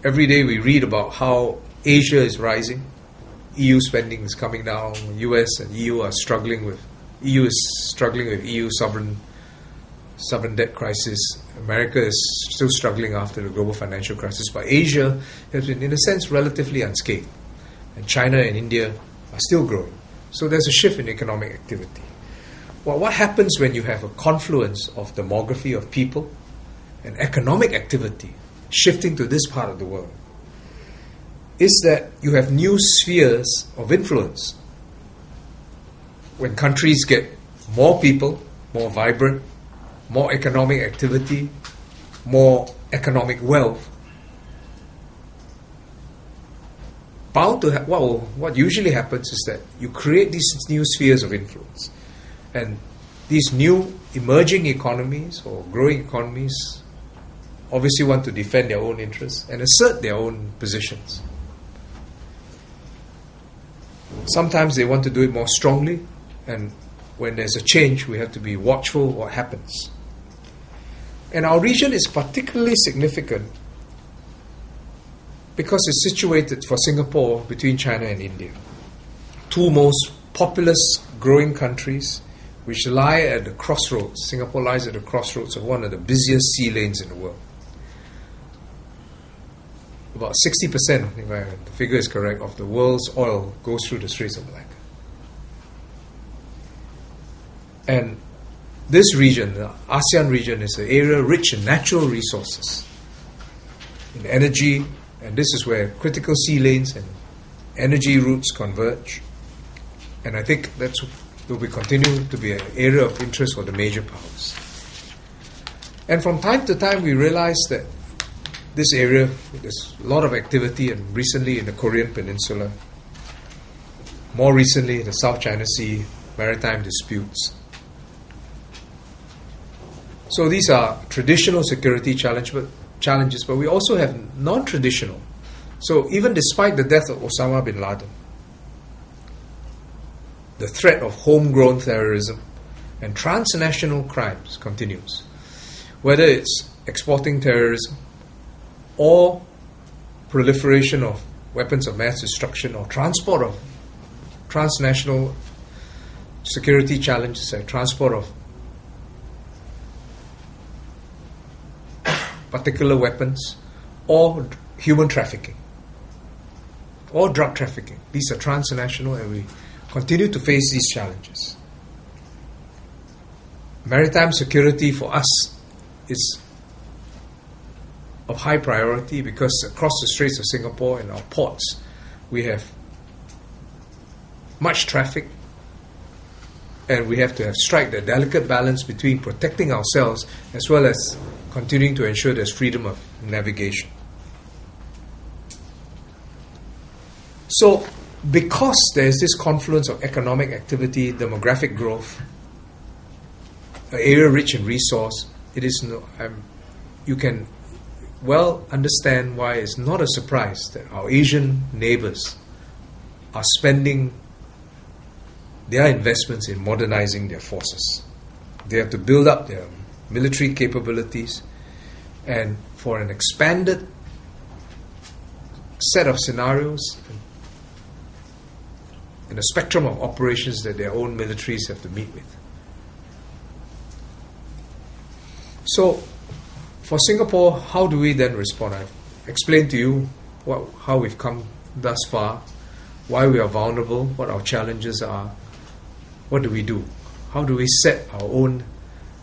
every day we read about how Asia is rising, EU spending is coming down, US and EU are struggling with EU sovereign debt crisis. America is still struggling after the global financial crisis, but Asia has been, in a sense, relatively unscathed. And China and India are still growing. So there's a shift in economic activity. Well, what happens when you have a confluence of demography of people and economic activity shifting to this part of the world is that you have new spheres of influence. When countries get more people, more vibrant, more economic activity, more economic wealth, what usually happens is that you create these new spheres of influence. And these new emerging economies or growing economies obviously want to defend their own interests and assert their own positions. Sometimes they want to do it more strongly, and when there's a change, we have to be watchful what happens. And our region is particularly significant because it's situated for Singapore between China and India, two most populous growing countries which lie at the crossroads. Singapore lies at the crossroads of one of the busiest sea lanes in the world. About 60%, if the figure is correct, of the world's oil goes through the Straits of Malacca. And this region, the ASEAN region, is an area rich in natural resources, in energy, and this is where critical sea lanes and energy routes converge. And I think that will continue to be an area of interest for the major powers. And from time to time, we realize that this area, there's a lot of activity, and recently in the Korean Peninsula, more recently the South China Sea, maritime disputes. So these are traditional security challenges, but we also have non-traditional. So even despite the death of Osama bin Laden, the threat of homegrown terrorism and transnational crimes continues. Whether it's exporting terrorism or proliferation of weapons of mass destruction or transport of transnational security challenges like transport of particular weapons or human trafficking or drug trafficking. These are transnational, and we continue to face these challenges. Maritime security for us is of high priority because across the Straits of Singapore and our ports, we have much traffic, and we have to strike the delicate balance between protecting ourselves as well as continuing to ensure there's freedom of navigation. So, because there's this confluence of economic activity, demographic growth, an area rich in resource, you can well understand why it's not a surprise that our Asian neighbors are spending their investments in modernizing their forces. They have to build up their military capabilities, and for an expanded set of scenarios and a spectrum of operations that their own militaries have to meet with. So, for Singapore, how do we then respond? I've explained to you how we've come thus far, why we are vulnerable, what our challenges are. What do we do? How do we set our own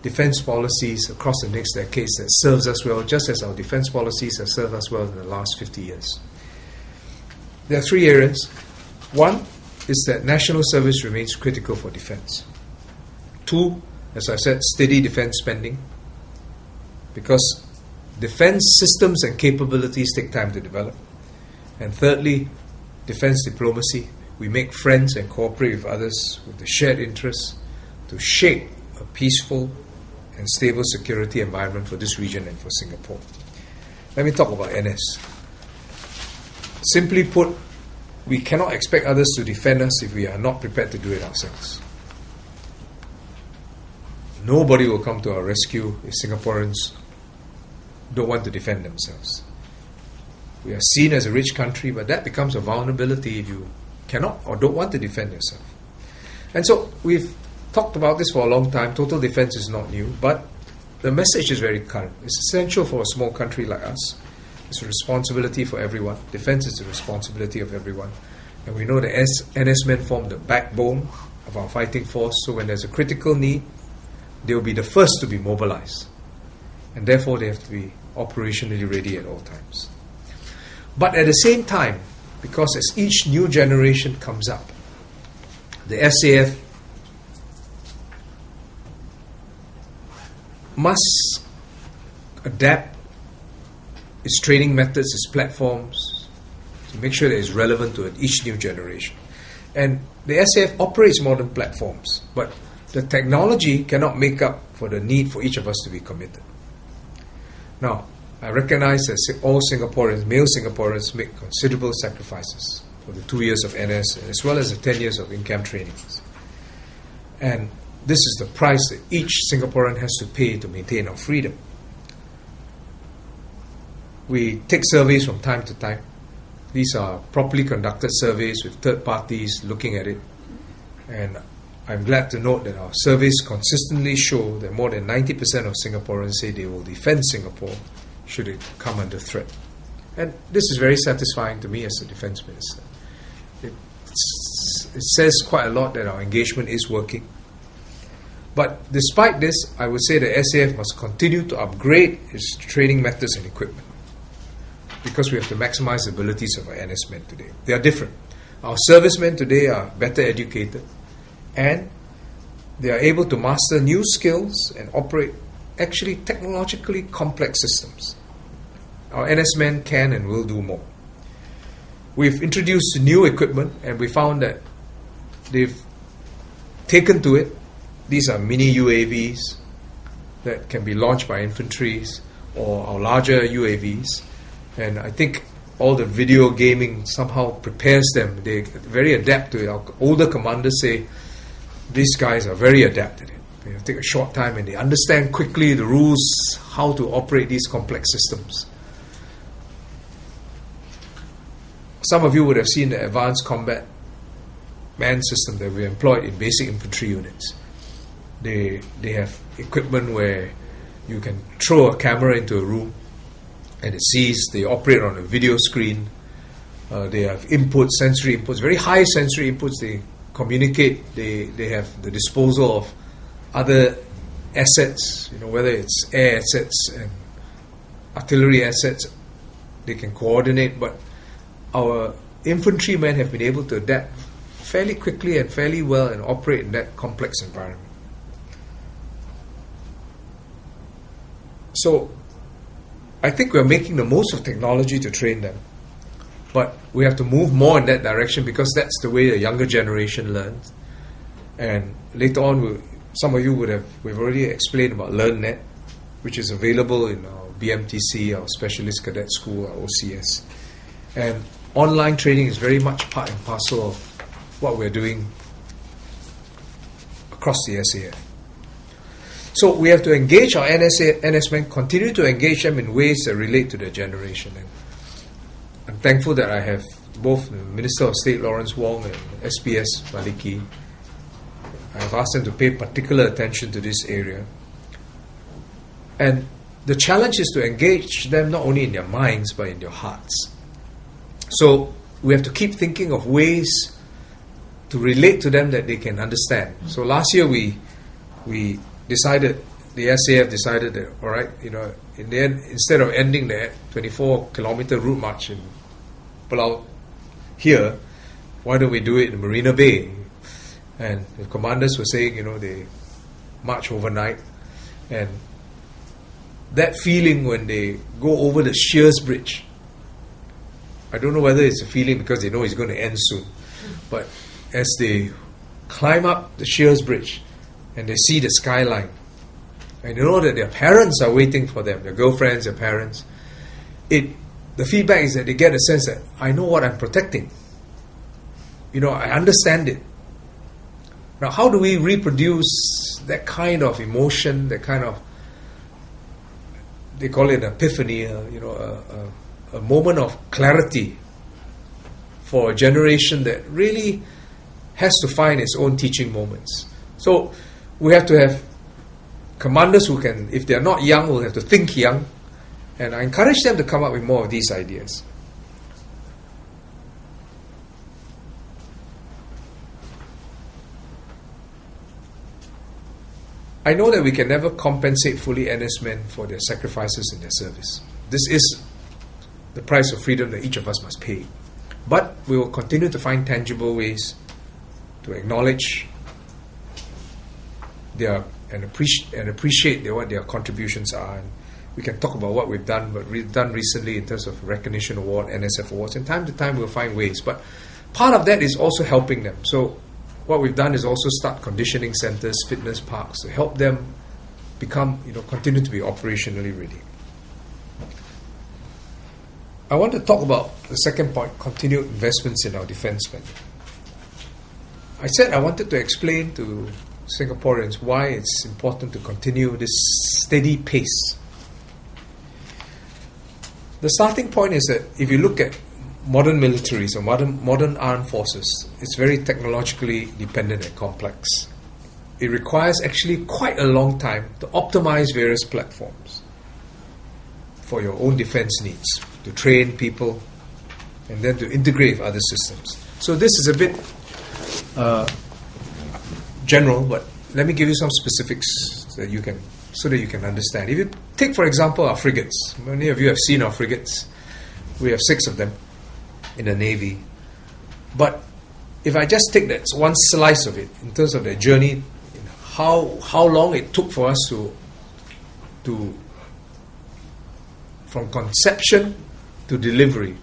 defense policies across the next decades that serves us well, just as our defense policies have served us well in the last 50 years? There are three areas. One is that national service remains critical for defense. Two, as I said, steady defense spending, because defense systems and capabilities take time to develop. And thirdly, defense diplomacy. We make friends and cooperate with others with the shared interests to shape a peaceful and stable security environment for this region and for Singapore. Let me talk about NS. Simply put, we cannot expect others to defend us if we are not prepared to do it ourselves. Nobody will come to our rescue if Singaporeans don't want to defend themselves. We are seen as a rich country, but that becomes a vulnerability if you cannot or don't want to defend yourself. And so we've talked about this for a long time. Total defense is not new, but the message is very current. It's essential for a small country like us. It's a responsibility for everyone. Defense is a responsibility of everyone. And we know the NS men form the backbone of our fighting force, so when there's a critical need, they will be the first to be mobilized. And therefore they have to be operationally ready at all times. But at the same time, because as each new generation comes up, the SAF must adapt its training methods, its platforms, to make sure that it's relevant to each new generation. And the SAF operates modern platforms, but the technology cannot make up for the need for each of us to be committed. Now, I recognize that all Singaporeans, male Singaporeans, make considerable sacrifices for the 2 years of NS as well as the 10 years of in-camp trainings. And this is the price that each Singaporean has to pay to maintain our freedom. We take surveys from time to time. These are properly conducted surveys with third parties looking at it. And I'm glad to note that our surveys consistently show that more than 90% of Singaporeans say they will defend Singapore should it come under threat. And this is very satisfying to me as a defense minister. It says quite a lot that our engagement is working. But despite this, I would say the SAF must continue to upgrade its training methods and equipment, because we have to maximize the abilities of our NS men today. They are different. Our servicemen today are better educated, and they are able to master new skills and operate actually technologically complex systems. Our NS men can and will do more. We've introduced new equipment, and we found that they've taken to it. These are mini UAVs that can be launched by infantries or our larger UAVs. And I think all the video gaming somehow prepares them. They're very adept to it. Our older commanders say these guys are very adept at it. They take a short time and they understand quickly the rules, how to operate these complex systems. Some of you would have seen the advanced combat man system that we employed in basic infantry units. They have equipment where you can throw a camera into a room and it sees. They operate on a video screen. They have inputs, sensory inputs, very high sensory inputs. They communicate. They have the disposal of other assets, whether it's air assets and artillery assets. They can coordinate, but our infantrymen have been able to adapt fairly quickly and fairly well and operate in that complex environment. So I think we're making the most of technology to train them. But we have to move more in that direction, because that's the way the younger generation learns. And later on, some of you we've already explained about LearnNet, which is available in our BMTC, our Specialist Cadet School, our OCS. And online training is very much part and parcel of what we're doing across the SAF. So we have to engage our NS men, continue to engage them in ways that relate to their generation. And I'm thankful that I have both the Minister of State Lawrence Wong and SPS Maliki. I have asked them to pay particular attention to this area. And the challenge is to engage them not only in their minds but in their hearts. So we have to keep thinking of ways to relate to them that they can understand. So last year we decided, the SAF decided that, all right, in the end, instead of ending the 24-kilometer route march in Pulau here, why don't we do it in Marina Bay? And the commanders were saying, they march overnight. And that feeling when they go over the Shears Bridge, I don't know whether it's a feeling because they know it's going to end soon, but as they climb up the Shears Bridge and they see the skyline, and they know that their parents are waiting for them, their girlfriends, their parents, the feedback is that they get a sense that I know what I'm protecting. I understand it. Now, how do we reproduce that kind of emotion, that kind of, they call it an epiphany, a a moment of clarity for a generation that really has to find its own teaching moments. So we have to have commanders who can, if they're not young, will have to think young. And I encourage them to come up with more of these ideas. I know that we can never compensate fully NS men for their sacrifices in their service. This is the price of freedom that each of us must pay. But we will continue to find tangible ways to acknowledge their and appreciate what their contributions are. And we can talk about what we've done, done recently in terms of recognition award, NSF awards. And time to time we'll find ways. But part of that is also helping them. So what we've done is also start conditioning centers, fitness parks, to help them become, continue to be operationally ready. I want to talk about the second point, continued investments in our defense spending. I said I wanted to explain to Singaporeans why it's important to continue this steady pace. The starting point is that if you look at modern militaries or modern armed forces, it's very technologically dependent and complex. It requires actually quite a long time to optimize various platforms for your own defense needs, to train people, and then to integrate with other systems. So this is a bit general, but let me give you some specifics so that you can understand. If you take, for example, our frigates. Many of you have seen our frigates. We have 6 of them in the Navy. But if I just take that one slice of it in terms of their journey, how long it took for us to from conception to delivery.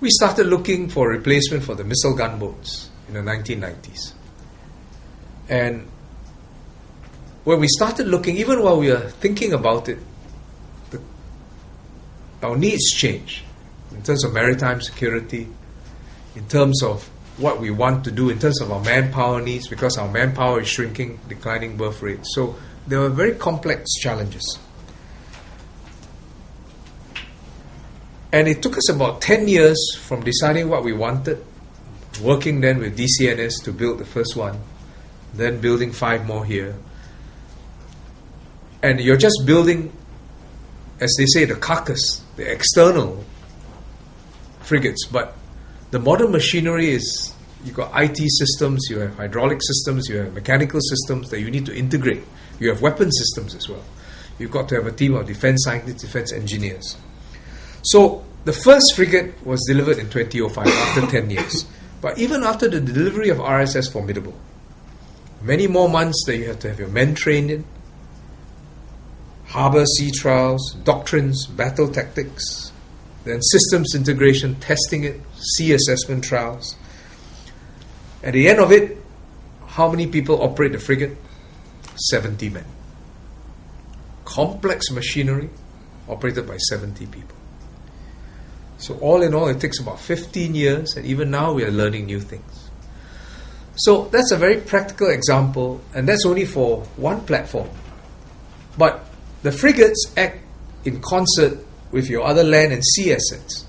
We started looking for a replacement for the missile gunboats in the 1990s. And when we started looking, even while we were thinking about it, our needs change in terms of maritime security, in terms of what we want to do, in terms of our manpower needs, because our manpower is shrinking, declining birth rates. So there were very complex challenges. And it took us about 10 years from deciding what we wanted, working then with DCNS to build the first one, then building 5 more here. And you're just building, as they say, the carcass, the external frigates. But the modern machinery is, you've got IT systems, you have hydraulic systems, you have mechanical systems that you need to integrate. You have weapon systems as well. You've got to have a team of defense scientists, defense engineers. So the first frigate was delivered in 2005 after 10 years. But even after the delivery of RSS Formidable, many more months that you have to have your men trained in, harbour sea trials, doctrines, battle tactics, then systems integration, testing it, sea assessment trials. At the end of it, how many people operate the frigate? 70 men. Complex machinery operated by 70 people. So all in all, it takes about 15 years, and even now we are learning new things. So that's a very practical example, and that's only for one platform. But the frigates act in concert with your other land and sea assets.